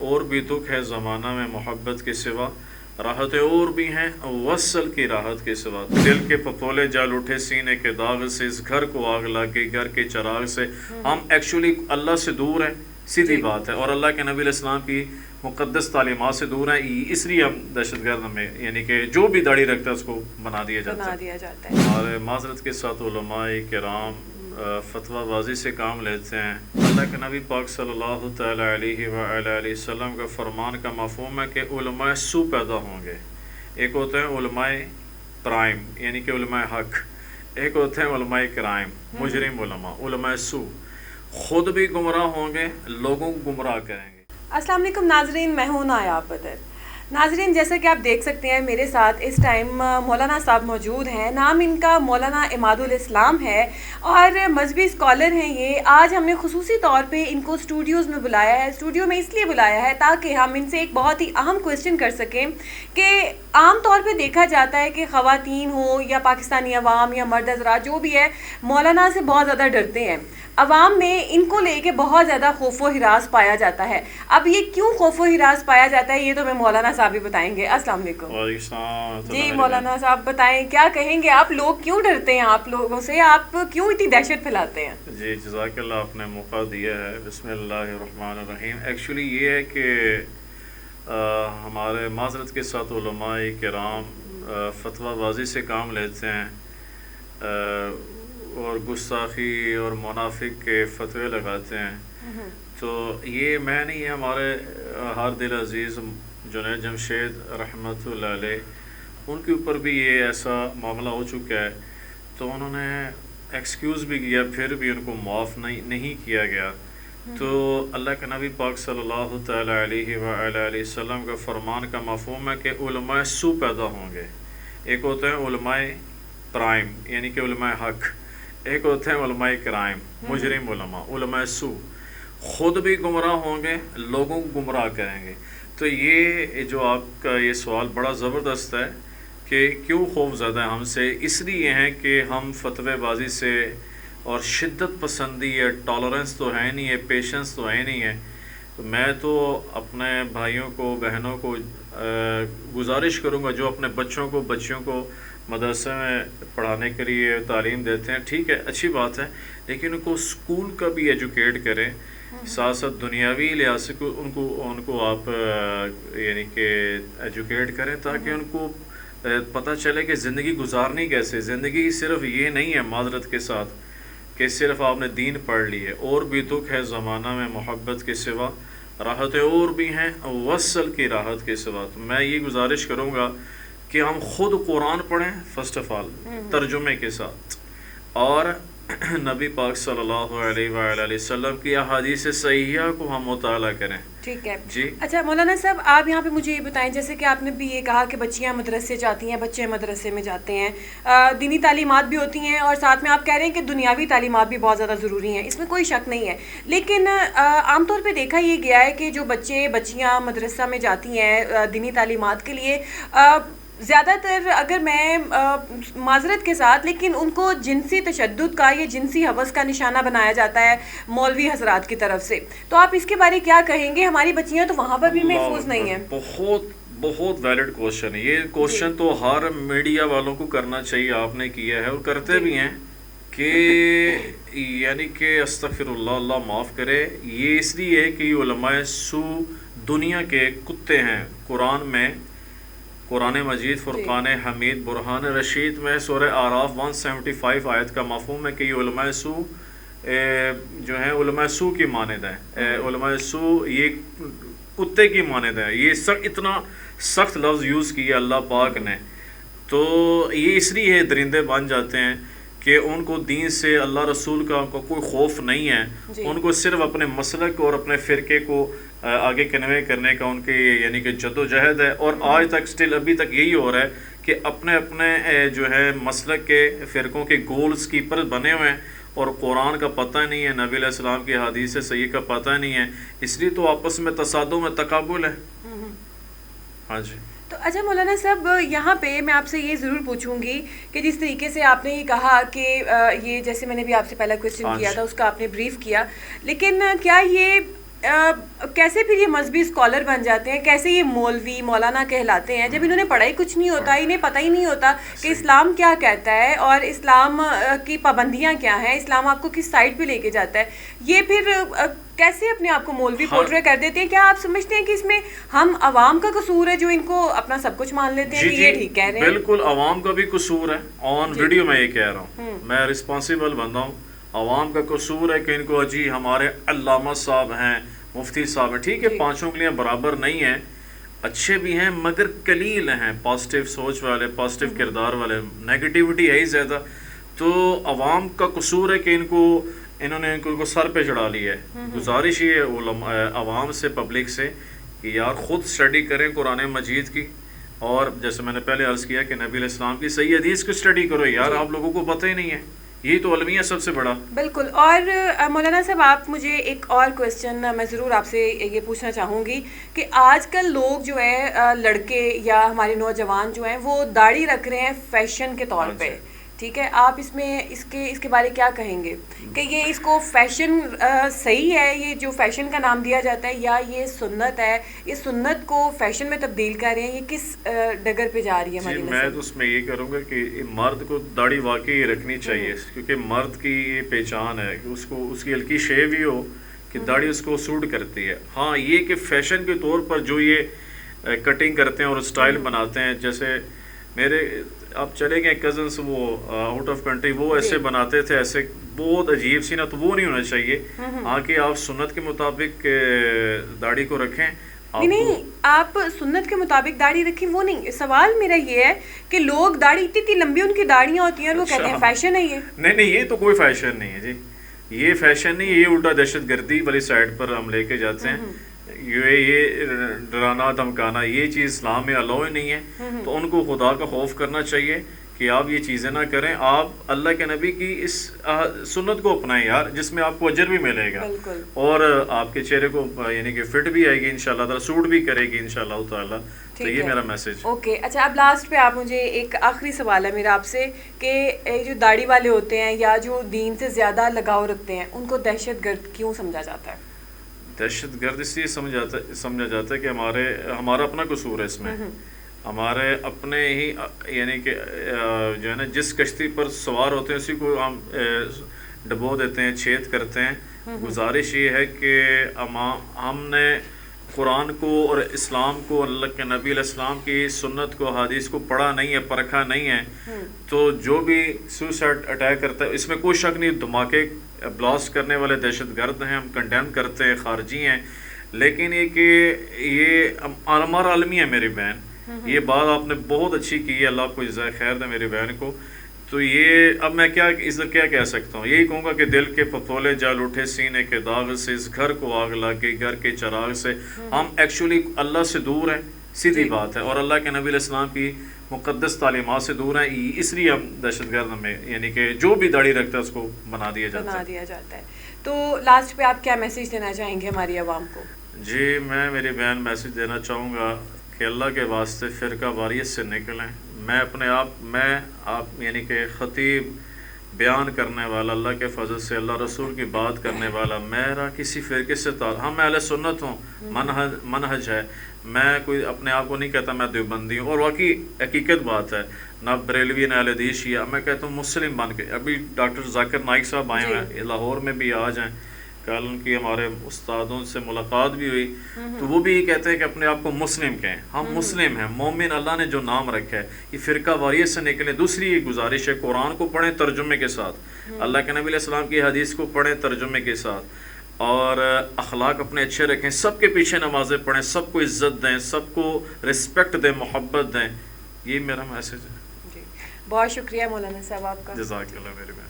اور بھی دکھ ہے زمانہ میں محبت کے سوا، راحتیں اور بھی ہیں وصل کی راحت کے سوا، دل کے پپولے جل اٹھے سینے کے داغ سے، اس گھر کو آگ لگ گئی گھر کے چراغ سے۔ ہم ایکچولی اللہ سے دور ہیں، سیدھی بات ہے، اور اللہ کے نبی علیہ السلام کی مقدس تعلیمات سے دور ہیں، اس لیے ہم دہشت گرد میں یعنی کہ جو بھی داڑھی رکھتا ہے اس کو بنا دیا جاتا ہے۔ ہمارے معذرت کے ساتھ علماء کرام فتویٰ بازی سے کام لیتے ہیں۔ اللہ کے نبی پاک صلی اللہ تعالیٰ علیہ وآلہ وسلم کا فرمان کا مفہوم ہے کہ علماء سو پیدا ہوں گے۔ ایک ہوتے ہیں علماء پرائم یعنی کہ علماء حق، ایک ہوتے ہیں علماء کرائم مجرم علماء، علماء سو خود بھی گمراہ ہوں گے، لوگوں کو گمراہ کریں گے۔ السلام علیکم ناظرین، میں ہوں نایاب بدر۔ ناظرین، جیسا کہ آپ دیکھ سکتے ہیں میرے ساتھ اس ٹائم مولانا صاحب موجود ہیں۔ نام ان کا مولانا عماد الاسلام ہے اور مذہبی اسکالر ہیں یہ۔ آج ہم نے خصوصی طور پہ ان کو اسٹوڈیوز میں بلایا ہے، اسٹوڈیو میں اس لیے بلایا ہے تاکہ ہم ان سے ایک بہت ہی اہم کویسچن کر سکیں کہ عام طور پہ دیکھا جاتا ہے کہ خواتین ہوں یا پاکستانی عوام یا مرد حضرات جو بھی ہے مولانا سے بہت زیادہ ڈرتے ہیں۔ عوام میں ان کو لے کے بہت زیادہ خوف و ہراس پایا جاتا ہے۔ اب یہ کیوں خوف و ہراس پایا جاتا ہے یہ تو میں مولانا صاحب بھی بتائیں گے۔ السلام علیکم۔ جی مولانا صاحب بتائیں، کیا کہیں گے آپ؟ لوگ کیوں ڈرتے ہیں آپ لوگوں سے؟ آپ کیوں اتنی دہشت پھیلاتے ہیں؟ جی جزاک اللہ، آپ نے موقع دیا ہے۔ بسم اللہ الرحمن الرحیم۔ ایکچولی یہ ہے کہ ہمارے معذرت کے ساتھ علماء کرام فتویٰ بازی سے کام لیتے ہیں اور گستاخی اور منافق کے فتوے لگاتے ہیں، تو یہ میں نہیں، ہمارے ہر دل عزیز جنید جمشید رحمۃ اللہ علیہ ان کے اوپر بھی یہ ایسا معاملہ ہو چکا ہے، تو انہوں نے ایکسکیوز بھی کیا، پھر بھی ان کو معاف نہیں کیا گیا۔ تو اللہ کے نبی پاک صلی اللہ تعالیٰ علیہ وآلہ وسلم کا فرمان کا مفہوم ہے کہ علماء سو پیدا ہوں گے۔ ایک ہوتے ہیں علماء پرائم یعنی کہ علماء حق، ایک ہوتے ہیں علماء کرائم مجرم علماء، علماء سو خود بھی گمراہ ہوں گے، لوگوں کو گمراہ کریں گے۔ تو یہ جو آپ کا یہ سوال بڑا زبردست ہے کہ کیوں خوف زدہ ہم سے، اس لیے ہیں کہ ہم فتوے بازی سے اور شدت پسندی ہے، ٹالرنس تو ہے نہیں ہے، پیشنس تو ہے نہیں ہے۔ میں تو اپنے بھائیوں کو بہنوں کو گزارش کروں گا جو اپنے بچیوں کو مدرسے میں پڑھانے کے لیے تعلیم دیتے ہیں، ٹھیک ہے اچھی بات ہے، لیکن ان کو اسکول کا بھی ایجوکیٹ کریں، ساتھ ساتھ دنیاوی لحاظ سے ان کو آپ یعنی کہ ایجوکیٹ کریں تاکہ ان کو پتہ چلے کہ زندگی گزارنی کیسے۔ زندگی صرف یہ نہیں ہے معذرت کے ساتھ کہ صرف آپ نے دین پڑھ لی ہے، اور بھی دکھ ہے زمانہ میں محبت کے سوا، راحتیں اور بھی ہیں وصل کی راحت کے سوا۔ تو میں یہ گزارش کروں گا کہ ہم خود قرآن پڑھیں فرسٹ آف آل ترجمے کے ساتھ، اور نبی پاک صلی اللہ علیہ وآلہ وسلم کی احادیث صحیحہ کو ہم مطالعہ کریں۔ ٹھیک ہے جی اچھا مولانا صاحب، آپ یہاں پہ مجھے یہ بتائیں، جیسے کہ آپ نے بھی یہ کہا کہ بچیاں مدرسے جاتی ہیں، بچے مدرسے میں جاتے ہیں، دینی تعلیمات بھی ہوتی ہیں، اور ساتھ میں آپ کہہ رہے ہیں کہ دنیاوی تعلیمات بھی بہت زیادہ ضروری ہیں، اس میں کوئی شک نہیں ہے، لیکن عام طور پہ دیکھا یہ گیا ہے کہ جو بچیاں مدرسہ میں جاتی ہیں دینی تعلیمات کے لیے، زیادہ تر اگر میں معذرت کے ساتھ، لیکن ان کو جنسی تشدد کا یا جنسی ہوس کا نشانہ بنایا جاتا ہے مولوی حضرات کی طرف سے، تو آپ اس کے بارے کیا کہیں گے؟ ہماری بچیاں تو وہاں پر بھی محفوظ نہیں ہیں۔ بہت ویلڈ کوشچن ہے یہ، کوشچن تو ہر میڈیا والوں کو کرنا چاہیے، آپ نے کیا ہے اور کرتے بھی ہیں کہ یعنی کہ استغفر اللہ، اللہ معاف کرے، یہ اس لیے ہے کہ علماء سو دنیا کے کتے ہیں۔ قرآن مجید فرقان حمید برہان رشید میں سورہ اعراف 175 آیت کا مفہوم ہے کہ یہ علماء سو جو ہیں علماء سو کی مانند ہیں، علماء سو یہ کتے کی مانند ہے۔ یہ اتنا سخت لفظ یوز کیا اللہ پاک نے، تو یہ اس لیے درندے بن جاتے ہیں کہ ان کو دین سے اللہ رسول کا کوئی خوف نہیں ہے، ان کو صرف اپنے مسلک اور اپنے فرقے کو آگے کنوے کرنے کا ان کے یعنی کہ جد و جہد ہے، اور آج تک سٹل ابھی تک یہی ہو رہا ہے کہ اپنے جو ہے مسلک کے فرقوں کے گولز کیپر بنے ہوئے ہیں، اور قرآن کا پتہ نہیں ہے، نبی علیہ السلام کی حدیث صحیح کا پتہ نہیں ہے، اس لیے تو آپس میں تصادم میں تقابل ہے۔ ہاں جی تو اچھا مولانا صاحب، یہاں پہ میں آپ سے یہ ضرور پوچھوں گی کہ جس طریقے سے آپ نے یہ کہا کہ یہ جیسے میں نے بھی آپ سے پہلا کویسچن کیا تھا اس کا آپ نے بریف کیا، لیکن کیا یہ کیسے پھر یہ مذہبی اسکالر بن جاتے ہیں؟ کیسے یہ مولوی مولانا کہلاتے ہیں جب انہوں نے پڑھا ہی کچھ نہیں ہوتا، انہیں پتہ ہی نہیں ہوتا کہ اسلام کیا کہتا ہے اور اسلام کی پابندیاں کیا ہیں، اسلام آپ کو کس سائڈ پہ لے کے جاتا ہے؟ یہ پھر کیسے اپنے آپ کو مولوی پورٹری کر دیتے ہیں؟ کیا آپ سمجھتے ہیں کہ اس میں ہم عوام کا قصور ہے جو ان کو اپنا سب کچھ مان لیتے ہیں کہ یہ ٹھیک کہہ رہے ہیں؟ بالکل عوام کا بھی قصور ہے، آن ویڈیو میں یہ کہہ رہا ہوں، میں رسپانسیبل بندہ ہوں، عوام کا قصور ہے کہ ان کو جی ہمارے علامہ صاحب ہیں، مفتی صاحب ہیں، ٹھیک ہے پانچوں کے لیے برابر نہیں ہیں، اچھے بھی ہیں مگر قلیل ہیں، پازیٹیو سوچ والے، پازیٹیو کردار والے، نیگیٹیوٹی ہے ہی زیادہ، تو عوام کا قصور ہے کہ انہوں نے ان کو سر پہ چڑھا لیا ہے۔ گزارش یہ ہے عوام سے، پبلک سے کہ یار خود اسٹڈی کریں قرآن مجید کی، اور جیسے میں نے پہلے عرض کیا کہ نبی علیہ السلام کی صحیح حدیث کو اسٹڈی کرو یار، آپ لوگوں کو پتہ ہی نہیں ہے، یہی تو المیہ سب سے بڑا۔ بالکل۔ اور مولانا صاحب آپ مجھے ایک اور کویسچن میں ضرور آپ سے یہ پوچھنا چاہوں گی کہ آج کل لوگ جو ہے لڑکے یا ہمارے نوجوان جو ہیں وہ داڑھی رکھ رہے ہیں فیشن کے طور پہ، ٹھیک ہے، آپ اس میں اس کے بارے کیا کہیں گے کہ یہ اس کو فیشن صحیح ہے، یہ جو فیشن کا نام دیا جاتا ہے، یا یہ سنت ہے، یہ سنت کو فیشن میں تبدیل کر رہے ہیں، یہ کس ڈگر پہ جا رہی ہے ہماری نسل؟ میں تو اس میں یہ کروں گا کہ مرد کو داڑھی واقعی رکھنی چاہیے، کیونکہ مرد کی یہ پہچان ہے کہ اس کی ہلکی شیو ہی ہو کہ داڑھی اس کو سوٹ کرتی ہے۔ ہاں یہ کہ فیشن کے طور پر جو یہ کٹنگ کرتے ہیں اور اسٹائل بناتے ہیں، جیسے میرے آپ چلے گئے کزنس وہ آؤٹ آف کنٹری، وہ ایسے بناتے تھے، ایسے بہت عجیب سی نا، تو وہ نہیں ہونا چاہیے۔ ہاں کہ آپ سنت کے مطابق داڑھی کو رکھیں۔ نہیں، آپ سنت کے مطابق داڑھی رکھیں وہ نہیں، سوال میرا یہ ہے کہ لوگ داڑھی اتنی لمبی ان کی داڑیاں ہوتی ہیں اور وہ کہتے ہیں فیشن ہے یہ۔ نہیں یہ تو کوئی فیشن نہیں ہے جی، یہ فیشن نہیں، یہ الٹا دہشت گردی والی سائڈ پر ہم لے کے جاتے ہیں، یہ ڈرانا دھمکانا، یہ چیز اسلام میں الاؤ ہی نہیں ہے۔ تو ان کو خدا کا خوف کرنا چاہیے کہ آپ یہ چیزیں نہ کریں، آپ اللہ کے نبی کی اس سنت کو اپنائیں یار، جس میں آپ کو اجر بھی ملے گا اور آپ کے چہرے کو یعنی کہ فٹ بھی آئے گی انشاءاللہ تعالیٰ، سوٹ بھی کرے گی انشاءاللہ تعالیٰ۔ تو یہ میرا میسج۔ اوکے، اچھا اب لاسٹ پہ آپ مجھے ایک آخری سوال ہے میرا آپ سے کہ جو داڑھی والے ہوتے ہیں یا جو دین سے زیادہ لگاؤ رکھتے ہیں ان کو دہشت گرد کیوں سمجھا جاتا ہے؟ دہشت گرد اس لیے سمجھا جاتا ہے کہ ہمارا اپنا قصور ہے اس میں، ہمارے اپنے ہی یعنی کہ جو ہے نا جس کشتی پر سوار ہوتے ہیں اسی کو ہم ڈبو دیتے ہیں، چھید کرتے ہیں۔ گزارش یہ ہے کہ ہم نے قرآن کو اور اسلام کو، اللہ کے نبی علیہ السلام کی سنت کو، حدیث کو پڑھا نہیں ہے، پرکھا نہیں ہے، تو جو بھی سوسائڈ اٹیک کرتا ہے اس میں کوئی شک نہیں، دھماکے بلاسٹ کرنے والے دہشت گرد ہیں، ہم کنڈیم کرتے ہیں، خارجی ہیں، لیکن یہ کہ یہ ہمارا عالمی ہے میری بہن، یہ بات آپ نے بہت اچھی کی ہے، اللہ آپ کو جزائے خیر دے میری بہن کو۔ تو یہ اب میں کیا کہہ سکتا ہوں، یہی کہوں گا کہ دل کے پھپھولے جل اٹھے سینے کے داغ سے، اس گھر کو آگ لگ گئی گھر کے چراغ سے۔ ہم ایکچولی اللہ سے دور ہیں، سیدھی بات ہے، اور اللہ کے نبی علیہ السلام کی مقدس تعلیمات سے دور ہیں، اس لیے ہم دہشت گرد میں یعنی کہ جو بھی داڑھی رکھتا ہے اس کو بنا دیا جاتا ہے۔ تو لاسٹ پہ آپ کیا میسیج دینا چاہیں گے ہماری عوام کو؟ جی میں میری بہن میسیج دینا چاہوں گا کہ اللہ کے واسطے فرقہ واریت سے نکلیں۔ میں اپنے آپ یعنی کہ خطیب، بیان کرنے والا، اللہ کے فضل سے اللہ رسول کی بات کرنے والا، میرا کسی فرقے سے ہم اہل سنت ہوں، منہج ہے، میں کوئی اپنے آپ کو نہیں کہتا میں دیوبندی ہوں، اور واقعی حقیقت بات ہے، نہ بریلوی نہ اہل حدیث شیعہ، میں کہتا ہوں مسلم بن کے۔ ابھی ڈاکٹر ذاکر نائک صاحب آئے ہیں لاہور میں بھی، آ جائیں، کل ان کی ہمارے استادوں سے ملاقات بھی ہوئی، تو وہ بھی یہ کہتے ہیں کہ اپنے آپ کو مسلم کہیں، ہم مسلم ہیں، مومن اللہ نے جو نام رکھا ہے، یہ فرقہ واریت سے نکلیں۔ دوسری یہ گزارش ہے، قرآن کو پڑھیں ترجمے کے ساتھ، اللہ کے نبی علیہ السلام کی حدیث کو پڑھیں ترجمے کے ساتھ، اور اخلاق اپنے اچھے رکھیں، سب کے پیچھے نمازیں پڑھیں، سب کو عزت دیں، سب کو رسپیکٹ دیں، محبت دیں۔ یہ میرا میسج ہے۔ بہت شکریہ مولانا صاحب آپ کا، جزاک اللہ میرے بہن۔